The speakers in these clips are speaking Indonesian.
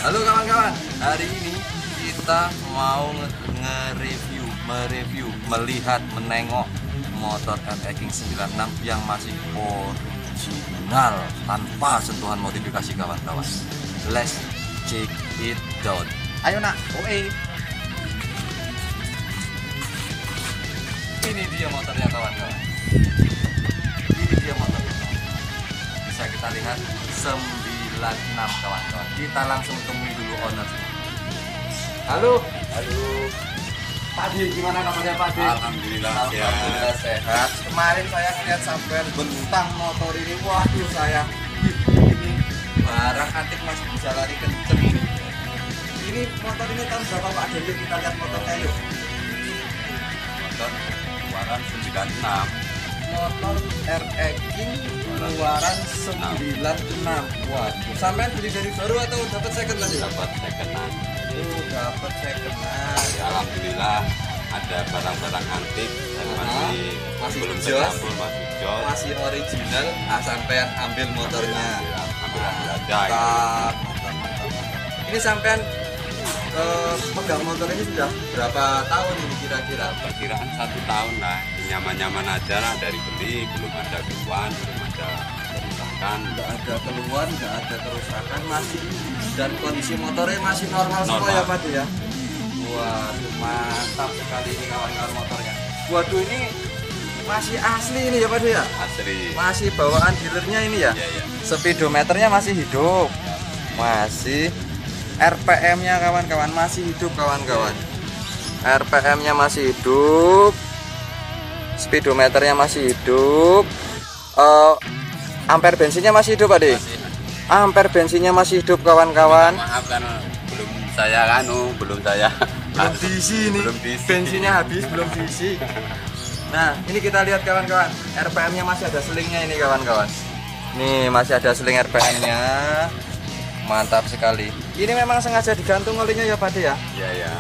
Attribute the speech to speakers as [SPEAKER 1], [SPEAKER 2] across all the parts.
[SPEAKER 1] Halo kawan-kawan, hari ini kita mau mereview, melihat, menengok motor RX 96 yang masih original tanpa sentuhan modifikasi kawan-kawan. Let's check it out. Ayo nak, oe. Ini dia motornya kawan-kawan. Ini dia motornya. Bisa kita lihat 96 kawan-kawan. Kita langsung temui dulu owner. Halo. Pak Di, gimana kabarnya Pak Di?
[SPEAKER 2] Alhamdulillah
[SPEAKER 1] sehat. Kemarin saya lihat sampai bentang motor ini. Waduh saya. Ini barang antik masih bisa lari kenceng ini. Ini motor ini tahun berapa Pak Di? Kita lihat motornya yuk.
[SPEAKER 2] Motor keluaran 96.
[SPEAKER 1] Motor RX keluaran 96. Waduh, sampean beli dari baru atau dapat second tadi?
[SPEAKER 2] Dapat second hand.
[SPEAKER 1] Dapat second hand.
[SPEAKER 2] Ya, alhamdulillah ada barang-barang antik dan masih belum
[SPEAKER 1] jos.
[SPEAKER 2] tercampur, masih jos.
[SPEAKER 1] Masih original. Sampean ambil motornya.
[SPEAKER 2] Ambil aja.
[SPEAKER 1] Mantap. Ini sampean pegang motor ini sudah berapa tahun ini kira-kira?
[SPEAKER 2] Perkiraan 1 tahun lah. Nyaman-nyaman aja lah dari beli, belum ada keluhan, belum ada kerusakan.
[SPEAKER 1] Nggak ada keluhan, nggak ada kerusakan, masih dan kondisi motornya masih normal semua ya Pak ya. Waduh, mantap sekali ini kawan-kawan motornya. Waduh, ini masih asli ini ya Pak ya.
[SPEAKER 2] Asli.
[SPEAKER 1] Masih bawaan dealernya ini ya.
[SPEAKER 2] Iya.
[SPEAKER 1] Speedometernya masih hidup. Masih RPM-nya kawan-kawan masih hidup kawan-kawan. RPM-nya masih hidup. Speedometernya masih hidup. Ampere bensinnya masih hidup Pak De? Ampere bensinnya masih hidup kawan-kawan.
[SPEAKER 2] Maaf kan belum saya
[SPEAKER 1] diisi ini.
[SPEAKER 2] Belum diisi.
[SPEAKER 1] Bensinnya habis, belum diisi. Nah, ini kita lihat kawan-kawan. RPM-nya masih ada selingnya ini kawan-kawan. Nih, masih ada seling RPM-nya. Mantap sekali. Ini memang sengaja digantung olinya ya Pak De ya?
[SPEAKER 2] Iya.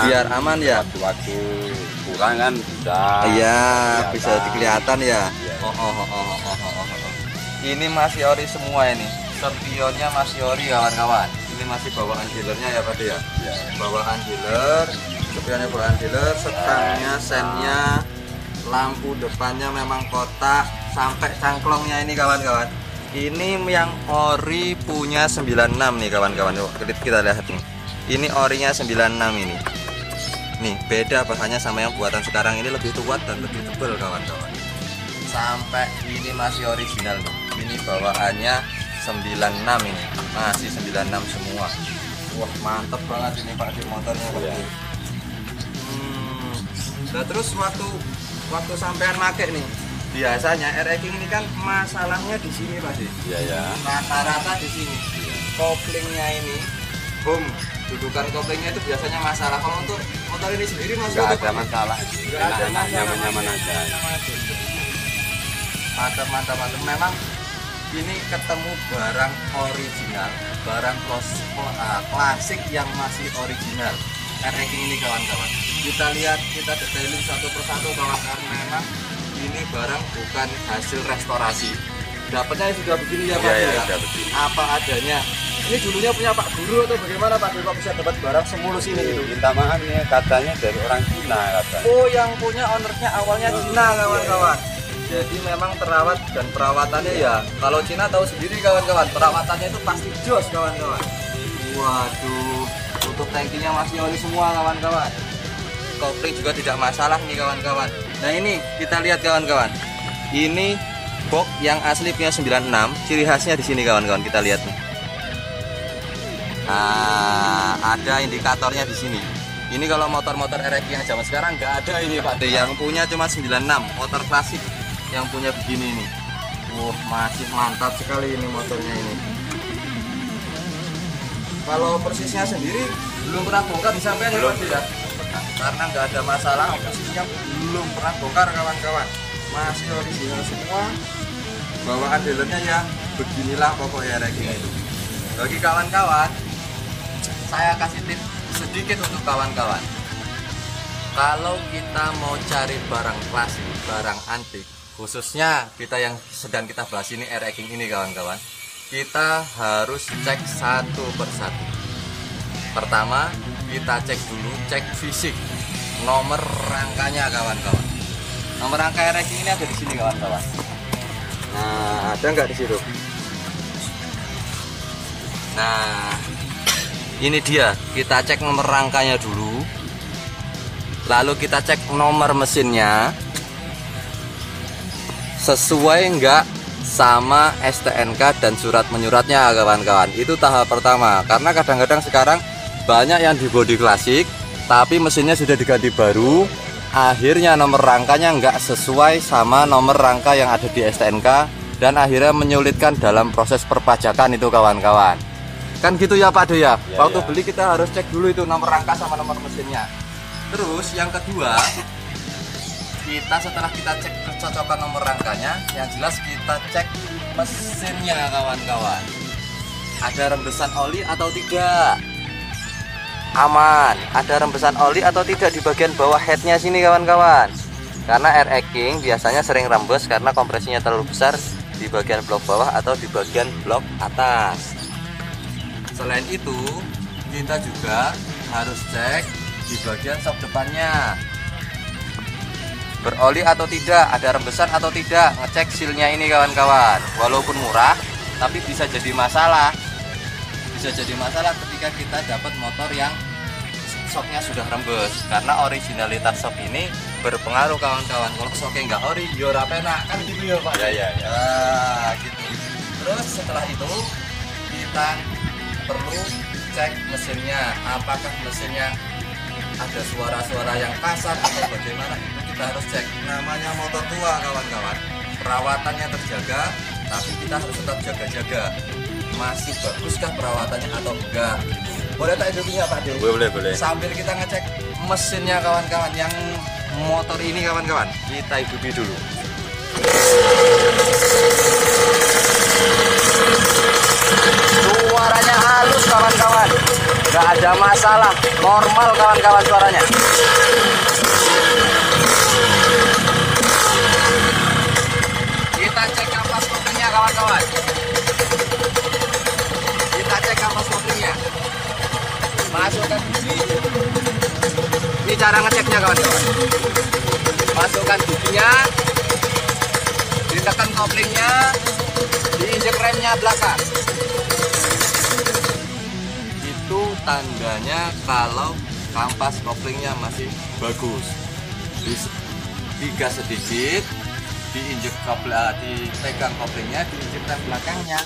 [SPEAKER 1] Biar
[SPEAKER 2] Aman
[SPEAKER 1] ya.
[SPEAKER 2] Waktu kurang kan bisa.
[SPEAKER 1] Iya, bisa kelihatan ya.
[SPEAKER 2] Iya.
[SPEAKER 1] Ini masih ori semua ini. Spionnya masih ori kawan-kawan. Ini masih bawaan dealernya ya Pak De ya?
[SPEAKER 2] Iya.
[SPEAKER 1] Bawaan dealer, spionnya bawaan dealer, setangnya, sennya, lampu depannya memang kotak, sampai cangklongnya ini kawan-kawan. Ini yang ori punya 96 nih kawan-kawan. Kita lihat nih. Ini orinya 96 ini. Nih, beda bahannya sama yang buatan sekarang ini, lebih kuat dan lebih tebal kawan-kawan. Sampai ini masih original nih. Ini bawaannya 96 ini. Masih 96 semua. Wah, mantep banget ini Pak di motornya Pak.
[SPEAKER 2] Iya.
[SPEAKER 1] Nah, terus waktu sampean make nih, biasanya RX ini kan masalahnya di sini Pak De.
[SPEAKER 2] Iya.
[SPEAKER 1] Rata-rata di sini. Koplingnya ini, dudukan koplingnya itu biasanya masalah. Kalau untuk motor ini sendiri masih
[SPEAKER 2] Nggak ada masalah.
[SPEAKER 1] Nggak ada masalah.
[SPEAKER 2] Nyaman-nyaman aja.
[SPEAKER 1] Mantap. Memang ini ketemu barang original, barang klasik yang masih original. RX ini kawan-kawan. Kita lihat, kita detailin satu persatu kawan-kawan. Memang ini barang bukan hasil restorasi. Dapatnya sudah begini ya Pak
[SPEAKER 2] Iya,
[SPEAKER 1] ya?
[SPEAKER 2] sudah begini.
[SPEAKER 1] Apa adanya. Ini dulunya punya Pak Guru atau bagaimana Pak Guru kok bisa dapat barang semulus ini gitu?
[SPEAKER 2] Minta maaf nih, katanya dari orang Cina katanya.
[SPEAKER 1] Oh, yang punya ownernya awalnya Cina kawan-kawan. Jadi memang terawat dan perawatannya ya, kalau Cina tahu sendiri kawan-kawan, perawatannya itu pasti jos kawan-kawan. Waduh, tutup tangkinya masih oli semua kawan-kawan. Kopling juga tidak masalah nih kawan-kawan. Nah ini kita lihat kawan-kawan. Ini box yang asli punya 96, ciri khasnya di sini kawan-kawan, kita lihat nih. Nah, ada indikatornya di sini. Ini kalau motor-motor RX yang zaman sekarang nggak ada ini Pak De, yang punya cuma 96, motor klasik yang punya begini nih. Masih mantap sekali ini motornya ini. Kalau persisnya sendiri belum pernah bongkar disampaikan ya Pak De ya? Karena nggak ada masalah, persisnya belum pernah bongkar kawan-kawan. Masih original semua. Bawaan dealernya ya beginilah pokoknya RX itu. Bagi kawan-kawan, saya kasih tips sedikit untuk kawan-kawan. Kalau kita mau cari barang klasik, barang antik, khususnya kita yang sedang kita bahas ini RX ini kawan-kawan, kita harus cek satu persatu. Pertama, kita cek dulu, cek fisik nomor rangkanya kawan-kawan. Nomor rangka racing ini ada di sini kawan-kawan. Nah, ada nggak di situ? Nah, ini dia. Kita cek nomor rangkanya dulu. Lalu kita cek nomor mesinnya. Sesuai nggak sama STNK dan surat menyuratnya kawan-kawan. Itu tahap pertama. Karena kadang-kadang sekarang banyak yang di bodi klasik, tapi mesinnya sudah diganti baru. Akhirnya nomor rangkanya nggak sesuai sama nomor rangka yang ada di STNK. Dan akhirnya menyulitkan dalam proses perpajakan itu kawan-kawan. Kan gitu ya Pak Do ya? Waktu beli kita harus cek dulu itu nomor rangka sama nomor mesinnya. Terus yang kedua, kita setelah kita cek kecocokan nomor rangkanya, yang jelas kita cek mesinnya kawan-kawan. Ada rembesan oli atau tidak? Aman. Ada rembesan oli atau tidak di bagian bawah headnya sini kawan-kawan. Karena air king biasanya sering rembes karena kompresinya terlalu besar di bagian blok bawah atau di bagian blok atas. Selain itu, kita juga harus cek di bagian shock depannya. Beroli atau tidak, ada rembesan atau tidak, ngecek sealnya ini kawan-kawan. Walaupun murah, tapi bisa jadi masalah. Bisa jadi masalah ketika kita dapat motor yang shocknya sudah rembes. Karena originalitas shock ini berpengaruh kawan-kawan. Kalau shocknya nggak ori, ya ora penak, kan gitu ya Pak?
[SPEAKER 2] Ya.
[SPEAKER 1] Nah, gitu. Terus setelah itu kita perlu cek mesinnya, apakah mesinnya ada suara-suara yang kasar atau bagaimana, itu kita harus cek. Namanya motor tua kawan-kawan, perawatannya terjaga, tapi kita harus tetap jaga-jaga masih baguskah perawatannya atau enggak. Boleh tak hidupnya Pak De?
[SPEAKER 2] Boleh.
[SPEAKER 1] Sambil kita ngecek mesinnya kawan-kawan, yang motor ini kawan-kawan, kita hidupi dulu. Suaranya halus kawan-kawan, nggak ada masalah, normal kawan-kawan suaranya. Kita cek kampas koplingnya kawan-kawan. Kita cek kampas koplingnya. Masukkan gigi. Ini cara ngeceknya kawan-kawan. Masukkan giginya, ditekan koplingnya, diinjek remnya belakang. Itu tandanya kalau kampas koplingnya masih bagus. Digas sedikit, diinjek dipegang koplingnya, diinjek rem belakangnya,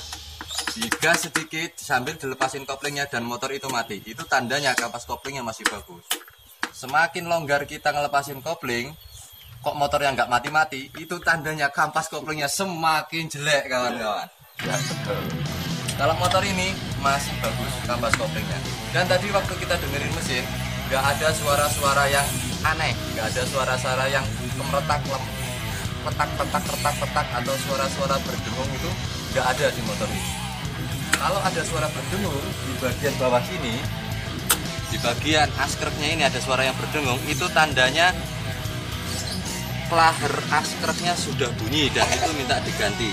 [SPEAKER 1] digas sedikit sambil dilepasin koplingnya dan motor itu mati. Itu tandanya kampas koplingnya masih bagus. Semakin longgar kita ngelepasin kopling, kok motor yang nggak mati-mati, itu tandanya kampas koplingnya semakin jelek kawan-kawan. Ya, betul. Kalau motor ini masih bagus kampas koplingnya. Dan tadi waktu kita dengerin mesin, nggak ada suara-suara yang aneh, nggak ada suara-suara yang kemeretak, petak atau suara-suara berdengung, itu nggak ada di motor ini. Kalau ada suara berdengung di bagian bawah sini, di bagian askrepnya ini ada suara yang berdengung, itu tandanya plaher askrepnya sudah bunyi dan itu minta diganti.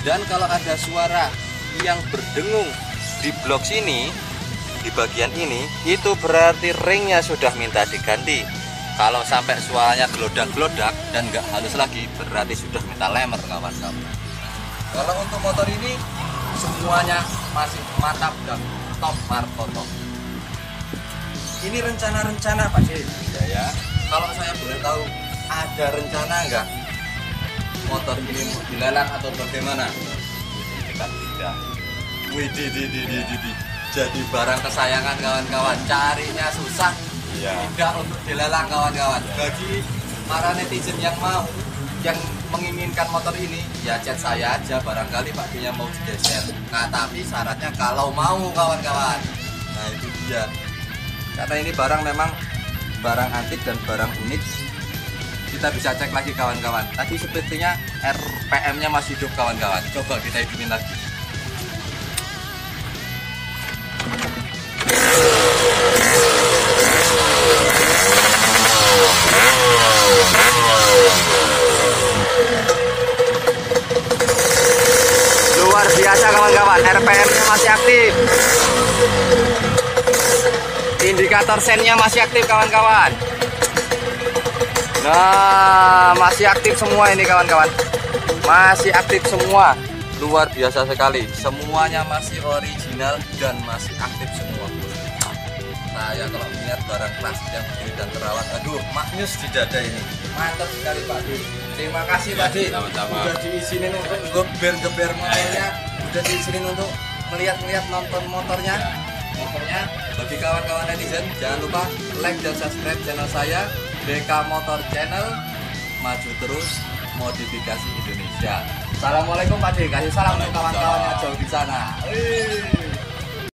[SPEAKER 1] Dan kalau ada suara yang berdengung di blok sini, di bagian ini, itu berarti ringnya sudah minta diganti. Kalau sampai suaranya gelodak-gelodak dan nggak halus lagi, berarti sudah minta lemer kawan-kawan. Kalau untuk motor ini semuanya masih mantap dan top markoto. Ini rencana-rencana Pak Cik. Ya. Kalau saya boleh tahu, ada rencana nggak motor ini mau dilelang atau bagaimana? Tidak. Wih, jadi barang kesayangan kawan-kawan, carinya susah. Tidak untuk dilelang kawan-kawan. Bagi para netizen yang menginginkan motor ini, ya chat saya aja, barangkali Pak D-nya mau digeser. Nah, tapi syaratnya kalau mau kawan-kawan. Nah, itu dia. Karena ini barang memang barang antik dan barang unik. Kita bisa cek lagi kawan-kawan. Tadi sepertinya RPM-nya masih hidup kawan-kawan. Coba kita hidupin lagi. Luar biasa. biasa kawan-kawan, RPM-nya masih aktif. Indikator sennya masih aktif kawan-kawan. Nah, masih aktif semua ini kawan-kawan. Masih aktif semua. Luar biasa sekali. Semuanya masih original dan masih aktif semua. Saya kalau melihat barang plastik yang begini dan terawat, aduh, maknyus di dada ini. Mantap sekali Pak Di. Terima kasih Pak Di. Udah diizinin untuk geber-geber motornya, udah diizinin untuk melihat-lihat nonton motornya. Bagi kawan-kawan netizen, jangan lupa like dan subscribe channel saya, DK Motor Channel. Maju terus, modifikasi Indonesia. Assalamualaikum Pak D, kasih salam untuk kawan-kawan yang jauh di sana.